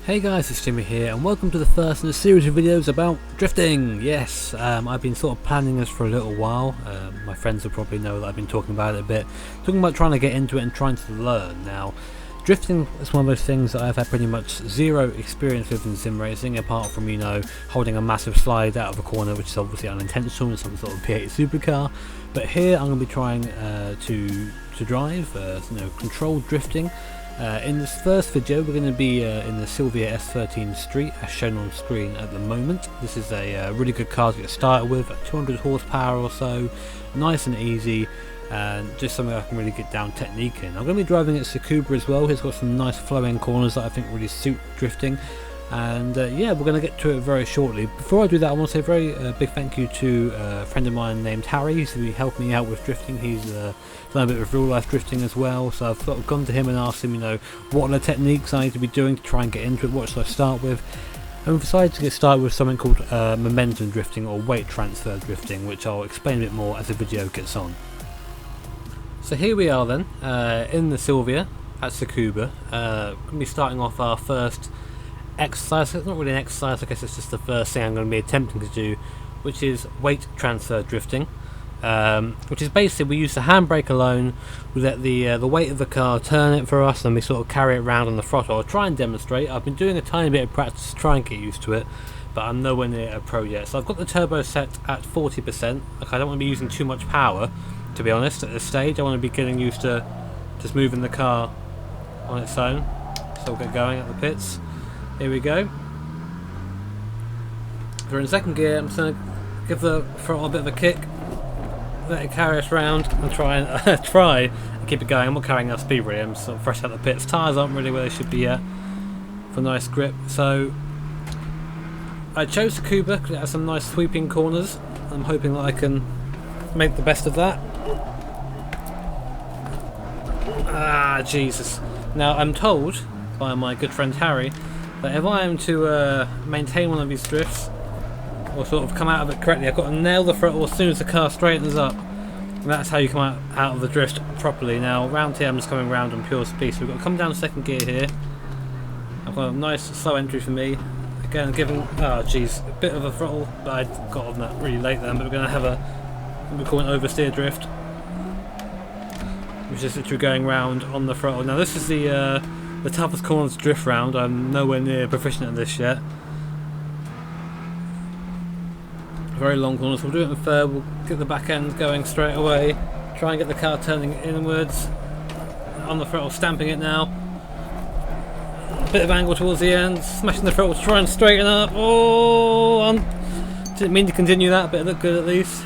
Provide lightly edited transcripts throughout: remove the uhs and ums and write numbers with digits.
Hey guys, it's Jimmy here and welcome to the first in a series of videos about drifting. Yes, I've been sort of planning this for a little while. My friends will probably know that I've been talking about it a bit. Talking about trying to get into it and trying to learn. Now, drifting is one of those things that I've had pretty much zero experience with in sim racing, apart from, you know, holding a massive slide out of a corner, which is obviously unintentional in some sort of P8 supercar. But here I'm going to be trying to drive, controlled drifting. In this first video we're going to be in the Silvia S13 Street as shown on screen at the moment. This is a really good car to get started with, at 200 horsepower or so, nice and easy, and just something I can really get down technique in. I'm going to be driving at Tsukuba as well. He's got some nice flowing corners that I think really suit drifting. And yeah, we're going to get to it very shortly. Before I do that, I want to say a very big thank you to a friend of mine named Harry. He's really helped me out with drifting. He's done a bit of real life drifting as well, so I've sort of gone to him and asked him, you know, what are the techniques I need to be doing to try and get into it, what should I start with. And we've decided to get started with something called momentum drifting or weight transfer drifting, which I'll explain a bit more as the video gets on. So here we are then, in the Silvia at Tsukuba. Going to be starting off our first exercise. It's not really an exercise, I guess it's just the first thing I'm going to be attempting to do, which is weight transfer drifting, which is basically we use the handbrake alone. We let the weight of the car turn it for us, and we sort of carry it around on the throttle. I'll try and demonstrate. I've been doing a tiny bit of practice to try and get used to it, but I'm nowhere near a pro yet. So I've got the turbo set at 40%. Like, I don't want to be using too much power, to be honest, at this stage. I want to be getting used to just moving the car on its own. So we'll get going at the pits. Here we go. We're in second gear. I'm just going to give the throttle a bit of a kick, let it carry us round, and try and keep it going. I'm not carrying our speed really. I'm sort of fresh out the pits. Tyres aren't really where they should be yet for nice grip. So I chose Tsukuba because it has some nice sweeping corners. I'm hoping that I can make the best of that. Ah, Jesus. Now I'm told by my good friend Harry that if I am to maintain one of these drifts, or sort of come out of it correctly, I've got to nail the throttle as soon as the car straightens up. And that's how you come out of the drift properly. Now, round here I'm just coming round on pure speed, so we've got to come down to second gear here. I've got a nice slow entry for me. Again, giving, oh jeez, a bit of a throttle, but I got on that really late then, but we're going to have what we call an oversteer drift, which is literally going round on the throttle. Now this is the toughest corner to drift round. I'm nowhere near proficient at this yet. Very long corners. We'll do it in third. We'll get the back end going straight away. Try and get the car turning inwards. On the throttle, stamping it now. A bit of angle towards the end. Smashing the throttle to try and straighten up. Oh! Didn't mean to continue that, but it looked good at least.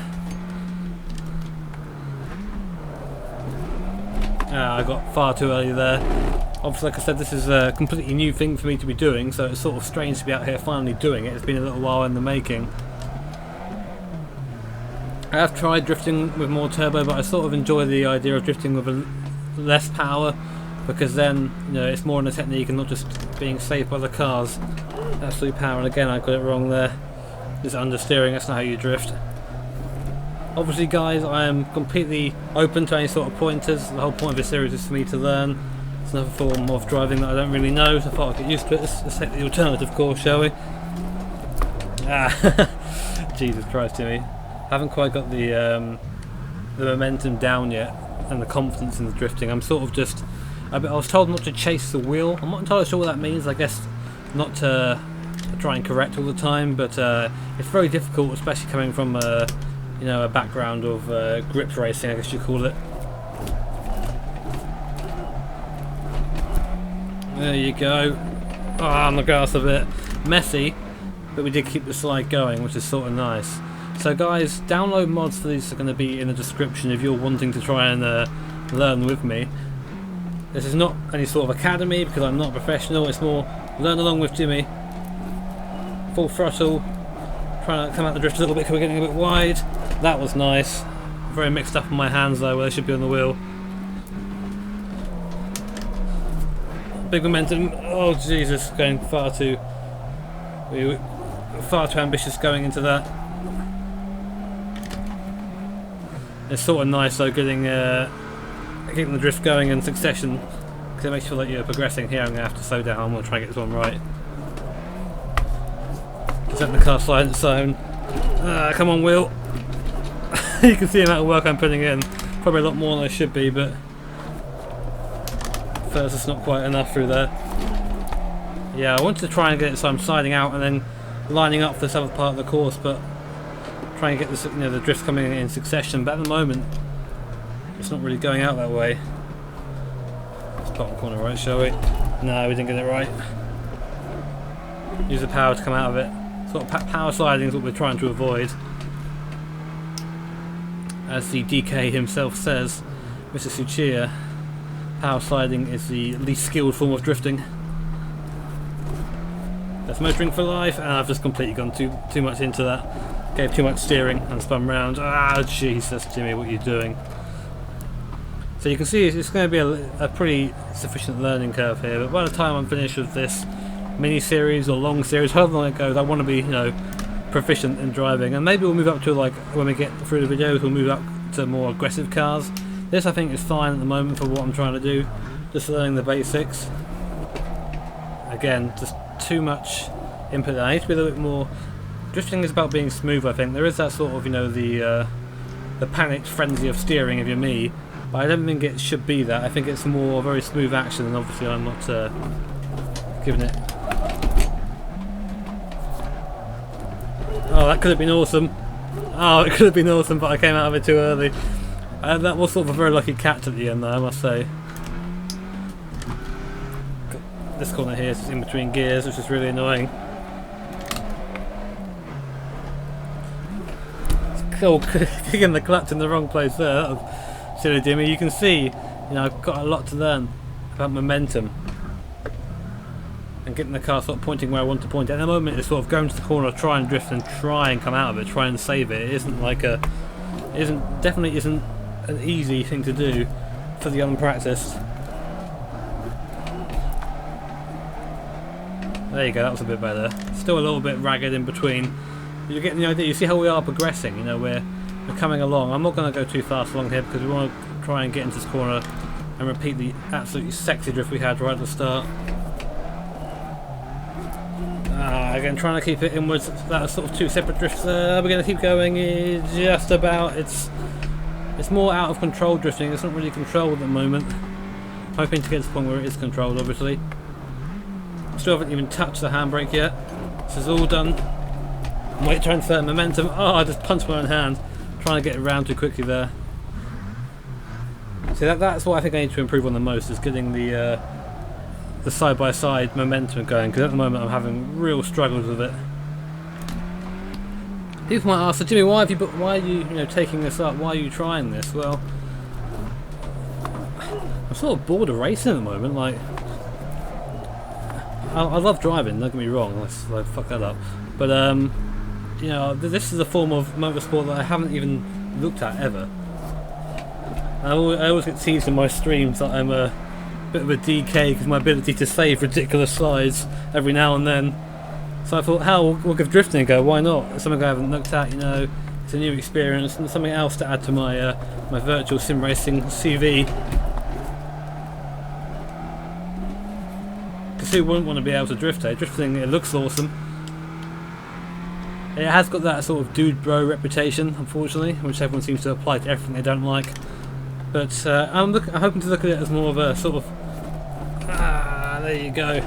I got far too early there. Obviously, like I said, this is a completely new thing for me to be doing, so it's sort of strange to be out here finally doing it. It's been a little while in the making. I have tried drifting with more turbo, but I sort of enjoy the idea of drifting with less power, because then, you know, it's more in the technique and not just being saved by the car's absolute power. And again, I got it wrong there. Just understeering, that's not how you drift. Obviously, guys, I am completely open to any sort of pointers. The whole point of this series is for me to learn. It's another form of driving that I don't really know, so I thought I'd get used to it. Let's take the alternative course, shall we? Ah, Jesus Christ, Jimmy. I haven't quite got the momentum down yet, and the confidence in the drifting. I'm sort of just... I was told not to chase the wheel. I'm not entirely sure what that means. I guess not to try and correct all the time, but it's very difficult, especially coming from a background of grip racing, I guess you call it. There you go. On the grass a bit messy, but we did keep the slide going, which is sort of nice. So guys, download mods for these are going to be in the description if you're wanting to try and learn with me. This is not any sort of academy because I'm not a professional. It's more learn along with Jimmy. Full throttle. Trying to come out the drift a little bit because we're getting a bit wide. That was nice. Very mixed up on my hands though, where they should be on the wheel. Big momentum. Oh Jesus, going far too ambitious going into that. It's sort of nice though, keeping the drift going in succession, because it makes you feel like you're progressing. Here I'm going to have to slow down. I'm going to try and get this one right. let the car slide on its own. Come on, wheel. You can see the amount of work I'm putting in. Probably a lot more than I should be, but first it's not quite enough through there. Yeah, I wanted to try and get it so I'm sliding out and then lining up for this other part of the course, but trying to get this, the drifts coming in succession. But at the moment, it's not really going out that way. Let's bottom corner right, shall we? No, we didn't get it right. Use the power to come out of it. Sort of power sliding is what we're trying to avoid. As the DK himself says, Mr. Tsukuba, power sliding is the least skilled form of drifting. That's motoring for life, and I've just completely gone too much into that. Gave too much steering and spun round. Ah, Jesus, Jimmy, what are you doing? So you can see it's going to be a pretty sufficient learning curve here, but by the time I'm finished with this mini-series or long series, however long it goes, I want to be, proficient in driving, and maybe we'll move up to, like, when we get through the videos, we'll move up to more aggressive cars. This I think is fine at the moment for what I'm trying to do, just learning the basics. Again, just too much input. I need to be a little bit more. Drifting is about being smooth, I think. There is that sort of, the panicked frenzy of steering if you're me, but I don't think it should be that. I think it's more very smooth action, and obviously I'm not giving it. Oh, that could have been awesome. Oh, it could have been awesome, but I came out of it too early. That was sort of a very lucky catch at the end, though, I must say. This corner here is in between gears, which is really annoying. Oh, kicking the clutch in the wrong place there. That was silly, Jimmy. You can see, I've got a lot to learn about momentum and getting the car sort of pointing where I want to point. At the moment, it's sort of going to the corner, try and drift and try and come out of it, try and save it. It isn't like definitely isn't an easy thing to do for the unpracticed. There you go, that was a bit better. Still a little bit ragged in between. You're getting the idea. You see how we are progressing. We're coming along. I'm not going to go too fast along here because we want to try and get into this corner and repeat the absolutely sexy drift we had right at the start. Again, trying to keep it inwards. That sort of two separate drifts. We're going to keep going. Just about. It's more out of control drifting. It's not really controlled at the moment. Hoping to get to the point where it is controlled, obviously. Still haven't even touched the handbrake yet. This is all done. Weight transfer, momentum. Oh, I just punched my own hand. Trying to get it around too quickly there. See, that's what I think I need to improve on the most, is getting the side-by-side momentum going, because at the moment I'm having real struggles with it. People might ask, so Jimmy, why are you taking this up? Why are you trying this? Well, I'm sort of bored of racing at the moment. Like, I love driving, don't get me wrong, let's fuck that up. But this is a form of motorsport that I haven't even looked at ever. I always get teased in my streams that I'm a bit of a DK because my ability to save ridiculous slides every now and then. So I thought, we'll give drifting a go, why not? It's something I haven't looked at, it's a new experience and something else to add to my my virtual sim racing CV. Because who wouldn't want to be able to drift, eh? Drifting, it looks awesome. It has got that sort of dude bro reputation, unfortunately, which everyone seems to apply to everything they don't like. But I'm hoping to look at it as more of a sort of there you go,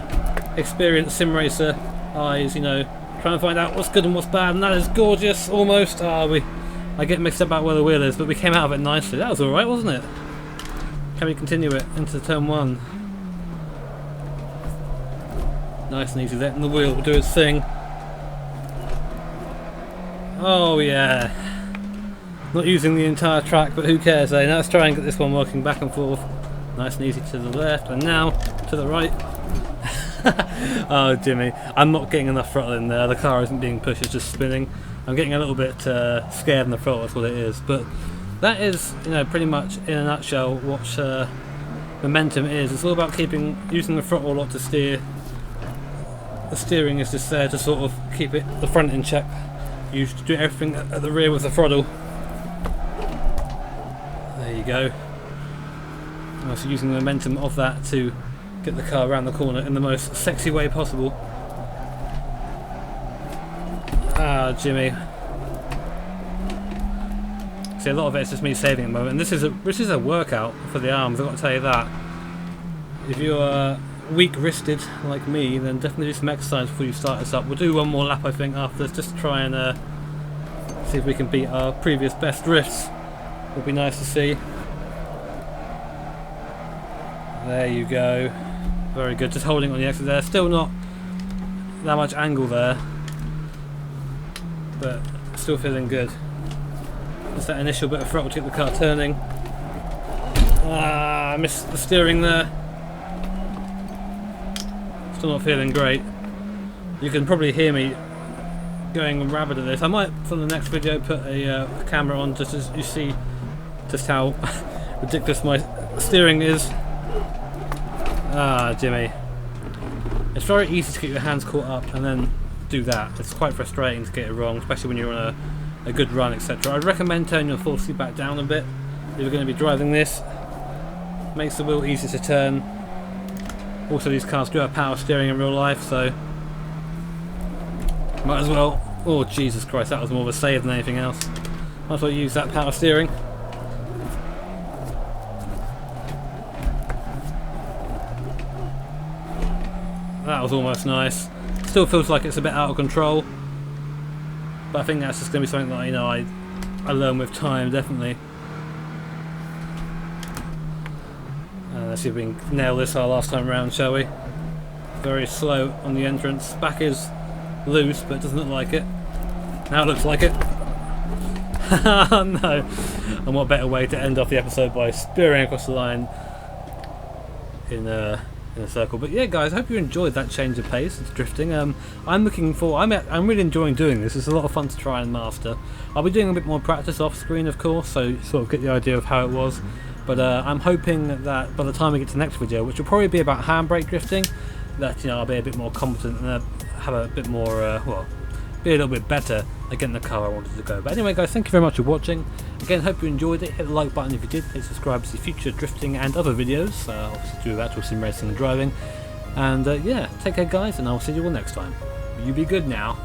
experienced sim racer eyes, trying to find out what's good and what's bad, and that is gorgeous, almost. I get mixed up about where the wheel is, but we came out of it nicely. That was alright, wasn't it? Can we continue it into turn one? Nice and easy, letting the wheel do its thing. Oh yeah. Not using the entire track, but who cares, eh? Now let's try and get this one working back and forth. Nice and easy to the left, and now to the right. Oh, Jimmy, I'm not getting enough throttle in there. The car isn't being pushed, it's just spinning. I'm getting a little bit scared in the throttle, that's what it is. But that is, pretty much in a nutshell what momentum is. It's all about using the throttle a lot to steer. The steering is just there to sort of keep the front in check. You used to do everything at the rear with the throttle. There you go. I'm also using the momentum of that to get the car around the corner in the most sexy way possible. Ah, Jimmy. See, a lot of it is just me saving at the moment, and this is a workout for the arms, I've got to tell you that. If you're weak-wristed like me, then definitely do some exercise before you start this up. We'll do one more lap, I think, after this, just to try and see if we can beat our previous best drifts. Would be nice to see. There you go. Very good. Just holding on the exit there. Still not that much angle there, but still feeling good. Just that initial bit of throttle to get the car turning. Ah, I missed the steering there. Still not feeling great. You can probably hear me going rabid at this. I might, for the next video, put a camera on just as you see just how ridiculous my steering is. Ah, Jimmy. It's very easy to get your hands caught up and then do that. It's quite frustrating to get it wrong, especially when you're on a good run, etc. I'd recommend turning your full seat back down a bit if you're going to be driving this. Makes the wheel easier to turn. Also, these cars do have power steering in real life, so might as well. Oh, Jesus Christ, that was more of a save than anything else. Might as well use that power steering. That was almost nice. Still feels like it's a bit out of control, but I think that's just going to be something that, you know, I learn with time, definitely. Let's see if we can nail this our last time around, shall we? Very slow on the entrance. Back is loose, but it doesn't look like it. Now it looks like it. No. And what better way to end off the episode by spearing across the line in a circle. But yeah, guys, I hope you enjoyed that change of pace. It's drifting. I'm looking for. I'm really enjoying doing this. It's a lot of fun to try and master. I'll be doing a bit more practice off screen, of course, so you sort of get the idea of how it was. But I'm hoping that by the time we get to the next video, which will probably be about handbrake drifting, that, you know, I'll be a bit more competent and have a bit more, well, be a little bit better at getting the car I wanted to go. But anyway, guys, thank you very much for watching. Again, hope you enjoyed it. Hit the like button if you did. Hit subscribe to see future drifting and other videos. Obviously do actual sim racing and driving. And yeah, take care, guys, and I'll see you all next time. You be good now.